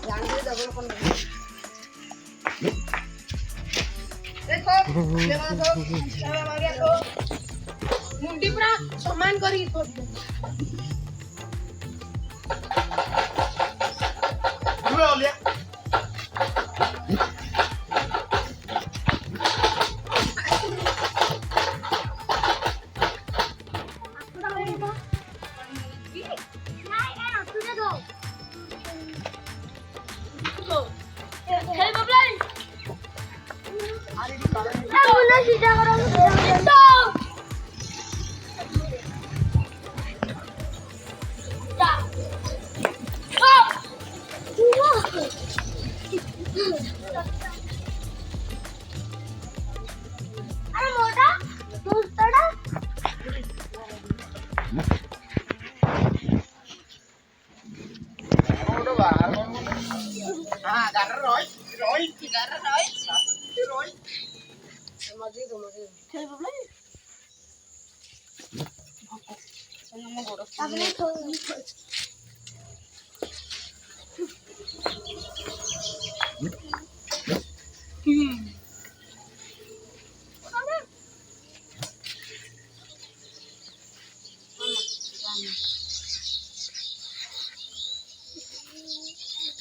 જાણી ડબલ કોણ देखो लेवा तो मारिया तो मुंडी पूरा समान करी छोड़ दे लो ले à gà nó rối thì gà nó rối mà gì rồi chơi vào lấy nó mau gorok apa itu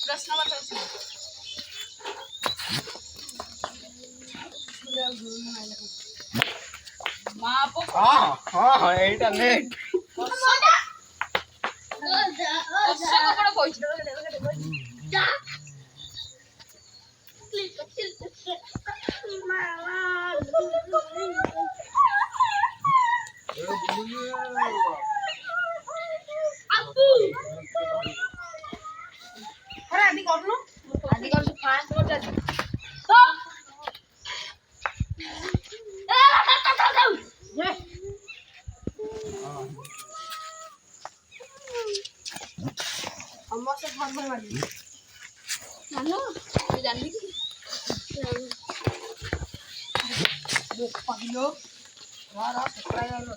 Terus nama terus. Maaf. Itu nih. Adik kau fast हो जाती तो ये अम्मा से भाग भाग मारी नानो ये जानती की वो पगलो वाला सप्लाई वाला